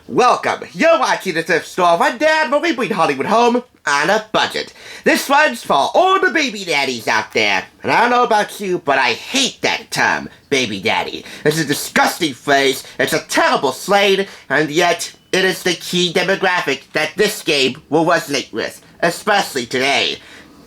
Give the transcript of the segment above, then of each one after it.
Welcome! You're watching the Thrift Store Rundown, where we bring Hollywood home on a budget. This one's for all the baby daddies out there. And I don't know about you, but I hate that term, baby daddy. It's a disgusting phrase, it's a terrible slang, and yet it is the key demographic that this game will resonate with, especially today.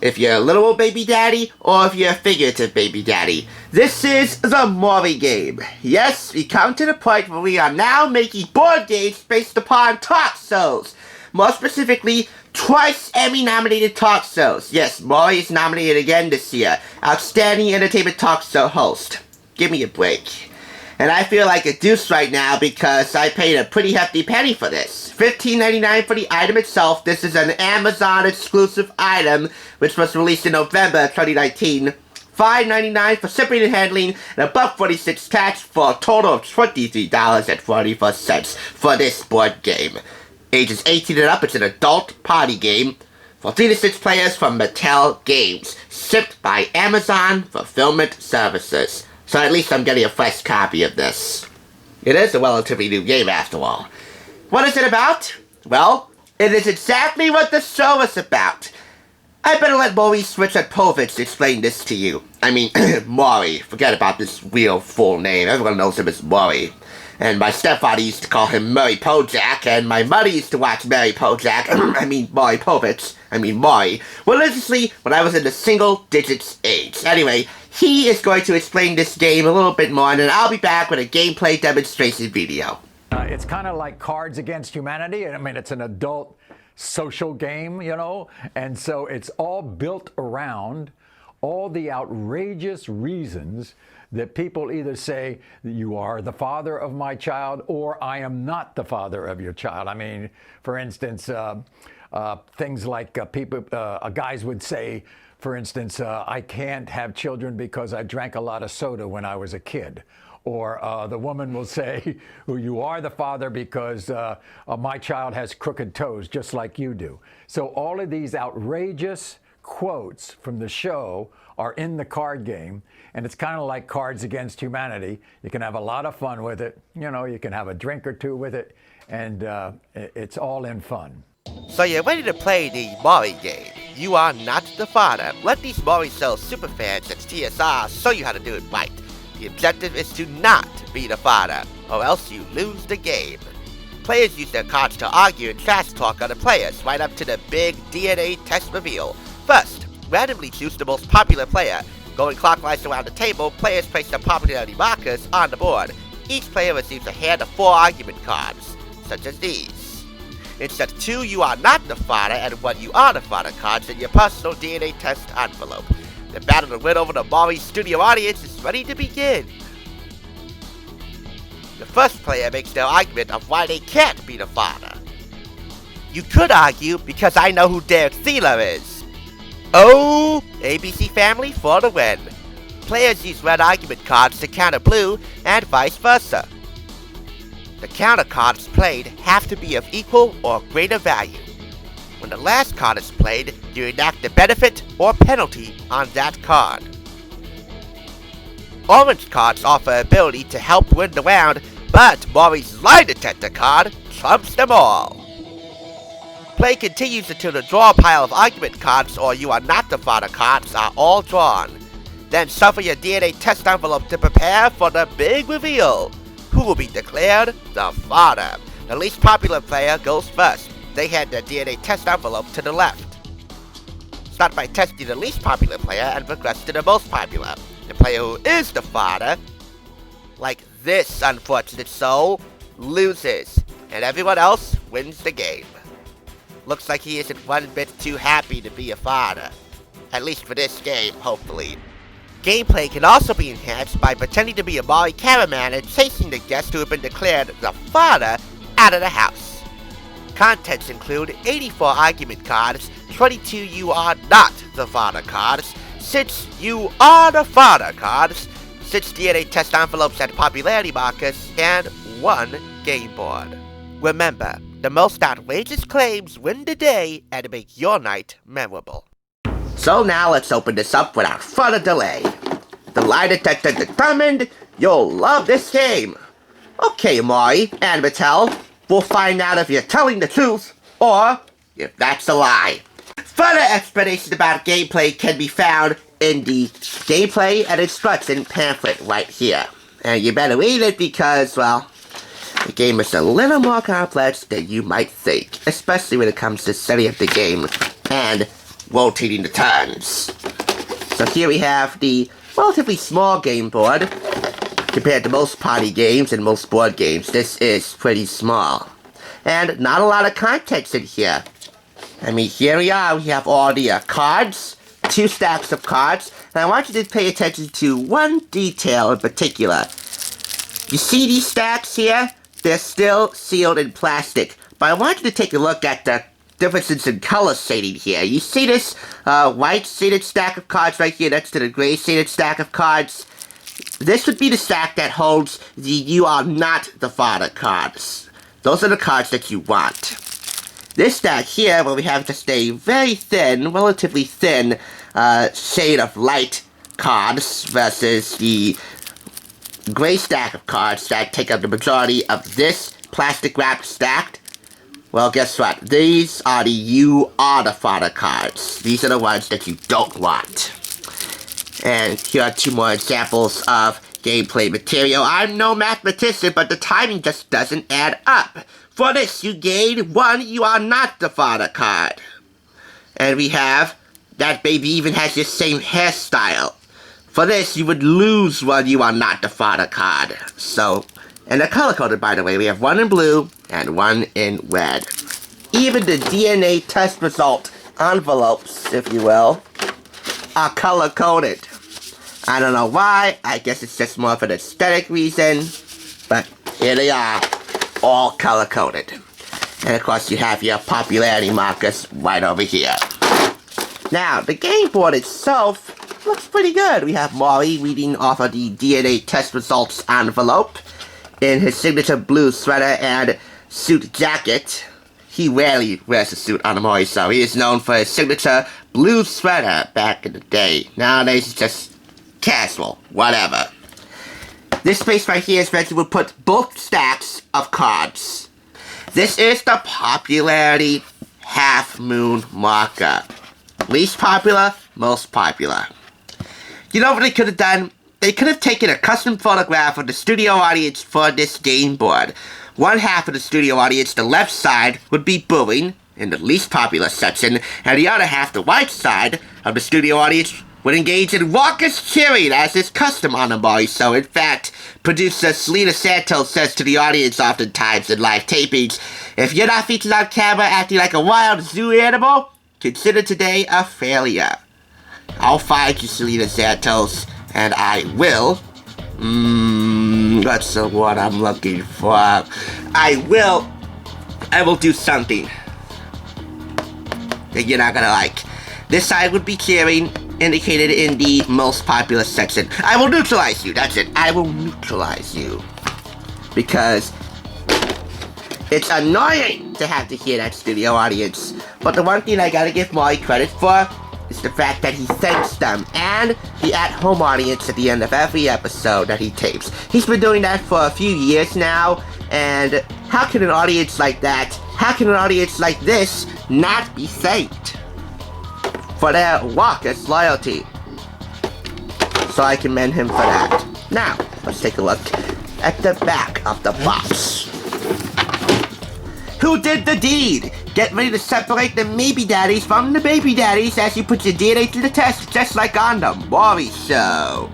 If you're a literal baby daddy, or if you're a figurative baby daddy. This is the Maury game. Yes, we come to the point where we are now making board games based upon talk shows. More specifically, twice Emmy-nominated talk shows. Yes, Maury is nominated again this year. Outstanding Entertainment Talk Show Host. Give me a break. And I feel like a deuce right now because I paid a pretty hefty penny for this. $15.99 for the item itself. This is an Amazon exclusive item, which was released in November 2019. $5.99 for shipping and handling, and $1.46 tax for a total of $23.44 for this board game. Ages 18 and up, it's an adult party game for 3 to 6 players from Mattel Games. Shipped by Amazon Fulfillment Services. So at least I'm getting a fresh copy of this. It is a relatively new game after all. What is it about? Well, it is exactly what the show is about. I better let Maury Switch-Povich explain this to you. I mean, Maury. Forget about this real full name. Everyone knows him as Maury. And my stepfather used to call him Maury Pojak, and my mother used to watch Maury Pojak, Maury Povich, Maury, religiously when I was in the single digits age. Anyway, he is going to explain this game a little bit more, and then I'll be back with a gameplay demonstration video. It's kind of like Cards Against Humanity. I mean, it's an adult social game, you know, and so it's all built around all the outrageous reasons that people either say you are the father of my child or I am not the father of your child. I mean, for instance, things like guys would say, for instance, I can't have children because I drank a lot of soda when I was a kid. Or the woman will say, well, you are the father because my child has crooked toes, just like you do. So all of these outrageous quotes from the show are in the card game, and it's kind of like Cards Against Humanity. You can have a lot of fun with it. You know, you can have a drink or two with it, and it's all in fun. So you're ready to play the Maury game. You are not the father. Let these Maury Cell superfans at TSR show you how to do it right. The objective is to not be the father, or else you lose the game. Players use their cards to argue and trash talk other players, right up to the big DNA test reveal. First, randomly choose the most popular player. Going clockwise around the table, players place their popularity markers on the board. Each player receives a hand of 4 argument cards, such as these. Insert 2 you are not the father and 1 you are the father cards in your personal DNA test envelope. The battle to win over the Maury studio audience is ready to begin. The first player makes their argument of why they can't be the father. You could argue because I know who Derek Thieler is. Oh, ABC Family for the win. Players use red argument cards to counter blue and vice versa. The counter cards played have to be of equal or greater value. When the last card is played, you enact the benefit or penalty on that card. Orange cards offer ability to help win the round, but Maury's lie detector card trumps them all. Play continues until the draw pile of argument cards or you are not the father cards are all drawn. Then shuffle your DNA test envelope to prepare for the big reveal. Who will be declared the father? The least popular player goes first. They hand their DNA test envelope to the left. Start by testing the least popular player and progress to the most popular. The player who is the father, like this unfortunate soul, loses, and everyone else wins the game. Looks like he isn't one bit too happy to be a father. At least for this game, hopefully. Gameplay can also be enhanced by pretending to be a Maury cameraman and chasing the guest who have been declared the father out of the house. Contents include 84 argument cards, 22 you are not the father cards, 6 you are the father cards, 6 DNA test envelopes and popularity markers, and 1 game board. Remember, the most outrageous claims win the day and make your night memorable. So now let's open this up without further delay. The lie detector determined you'll love this game. Okay, Maury and Mattel, we'll find out if you're telling the truth or if that's a lie. Further explanations about gameplay can be found in the gameplay and instruction pamphlet right here. And you better read it because, well, the game is a little more complex than you might think, especially when it comes to setting up the game and rotating the turns. So here we have the relatively small game board. Compared to most party games and most board games, this is pretty small. And not a lot of context in here. I mean, here we are, we have all the cards, 2 stacks of cards, and I want you to pay attention to one detail in particular. You see these stacks here? They're still sealed in plastic, but I want you to take a look at the differences in color shading here. You see this white shaded stack of cards right here next to the gray shaded stack of cards? This would be the stack that holds the "You Are Not the Father" cards. Those are the cards that you want. This stack here, where we have just a very thin, relatively thin shade of light cards versus the gray stack of cards that take up the majority of this plastic wrap stack. Well, guess what? These are the "You Are the Father" cards. These are the ones that you don't want. And here are 2 more examples of gameplay material. I'm no mathematician, but the timing just doesn't add up. For this, you gain 1 "You Are Not the Father" card. And we have, that baby even has the same hairstyle. For this, you would lose 1 "You Are Not the Father" card. So, and they're color-coded, by the way. We have 1 in blue and 1 in red. Even the DNA test result envelopes, if you will, are color-coded. I don't know why. I guess it's just more of an aesthetic reason. But here they are, all color-coded. And of course you have your popularity markers right over here. Now, the game board itself looks pretty good. We have Maury reading off of the DNA test results envelope in his signature blue sweater and suit jacket. He rarely wears a suit on a Maury, so he is known for his signature blue sweater back in the day. Nowadays, it's just casual, whatever. This space right here is where you would put both stacks of cards. This is the popularity half moon marker. Least popular, most popular. You know what they could have done? They could have taken a custom photograph of the studio audience for this game board. One half of the studio audience, the left side, would be booing in the least popular section, and the other half, the right side of the studio audience, would engage in raucous cheering as is custom on the Maury. So in fact, producer Selena Santos says to the audience oftentimes in live tapings, if you're not featured on camera acting like a wild zoo animal, consider today a failure. I'll find you, Selena Santos, and I will. That's the word I'm looking for. I will do something that you're not gonna like. This side would be cheering, indicated in the most popular section. I will neutralize you, that's it. I will neutralize you. Because it's annoying to have to hear that studio audience. But the one thing I gotta give Maury credit for is the fact that he thanks them and the at-home audience at the end of every episode that he tapes. He's been doing that for a few years now, and how can an audience like that, how can an audience like this not be thanked for their raucous loyalty? So I commend him for that. Now, let's take a look at the back of the box. Who did the deed? Get ready to separate the maybe daddies from the baby daddies as you put your DNA through the test, just like on the Maury Show.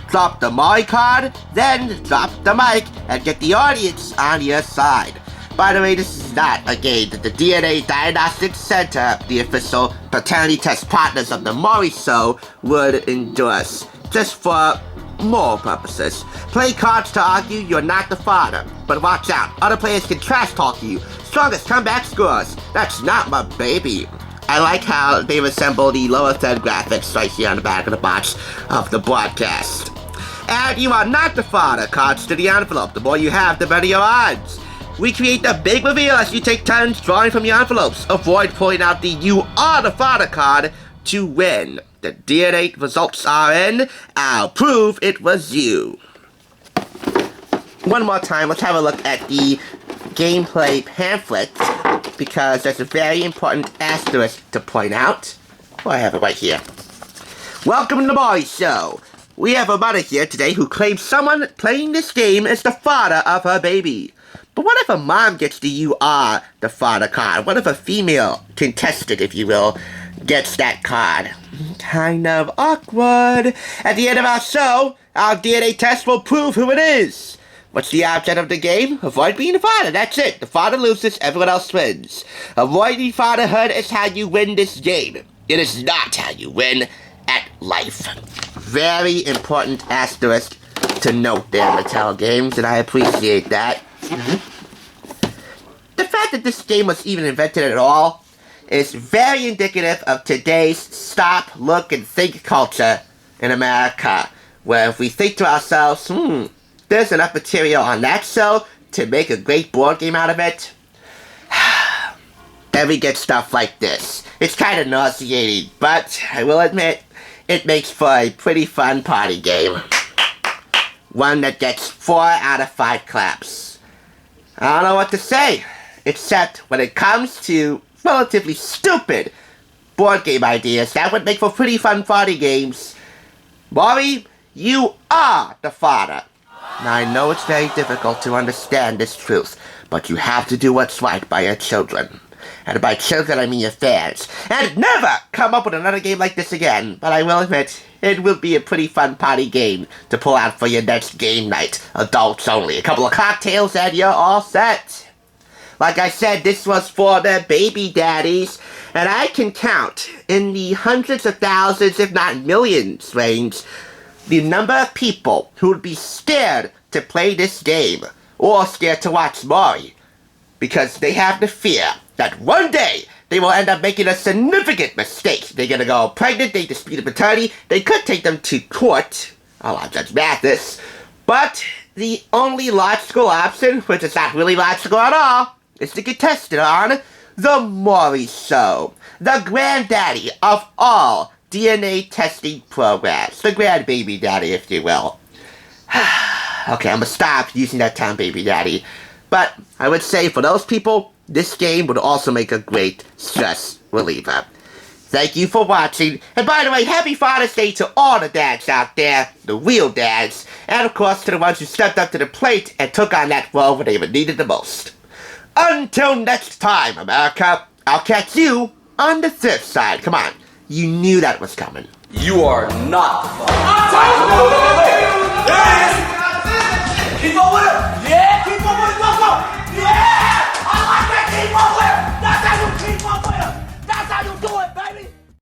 Drop the Maury card, then drop the mic and get the audience on your side. By the way, this is not a game that the DNA Diagnostics Center, the official paternity test partners of the Maury Show, would endorse, just for moral purposes. Play cards to argue you're not the father, but watch out, other players can trash talk you. Strongest comeback scores. That's not my baby. I like how they resemble the lower third graphics right here on the back of the box of the broadcast. And you are not the father. Cards to the envelope. The more you have, the better your odds. We create the big reveal as you take turns drawing from your envelopes. Avoid pulling out the "You Are the Father" card to win. The DNA results are in. I'll prove it was you. One more time, let's have a look at the gameplay pamphlet because there's a very important asterisk to point out. Oh, I have it right here. Welcome to the Maury Show. We have a mother here today who claims someone playing this game is the father of her baby. But what if a mom gets the "you are the father" card? What if a female contestant, if you will, gets that card? Kind of awkward. At the end of our show, our DNA test will prove who it is. What's the object of the game? Avoid being the father. That's it. The father loses, everyone else wins. Avoiding fatherhood is how you win this game. It is not how you win at life. Very important asterisk to note there, Mattel Games, and I appreciate that. The fact that this game was even invented at all is very indicative of today's stop, look, and think culture in America, where if we think to ourselves, there's enough material on that show to make a great board game out of it, then we get stuff like this. It's kind of nauseating, but I will admit, it makes for a pretty fun party game. One that gets 4 out of 5 claps. I don't know what to say, except when it comes to relatively stupid board game ideas that would make for pretty fun party games. Maury, you are the father. Now I know it's very difficult to understand this truth, but you have to do what's right by your children. And by children I mean your fans. And never come up with another game like this again. But I will admit, it will be a pretty fun party game to pull out for your next game night. Adults only. A couple of cocktails and you're all set. Like I said, this was for the baby daddies. And I can count in the hundreds of thousands, if not millions range, the number of people who would be scared to play this game. Or scared to watch Maury. Because they have the fear that one day they will end up making a significant mistake. They're gonna go pregnant, they dispute paternity, they could take them to court. Oh, Judge Mathis. But the only logical option, which is not really logical at all, is to contest it on The Maury Show. The granddaddy of all DNA testing programs. The grandbaby daddy, if you will. Okay, I'm gonna stop using that term, baby daddy. But I would say for those people, this game would also make a great stress reliever. Thank you for watching. And by the way, happy Father's Day to all the dads out there, the real dads, and of course to the ones who stepped up to the plate and took on that role when they were needed the most. Until next time, America, I'll catch you on the thrift side. Come on, you knew that was coming. You are not the father.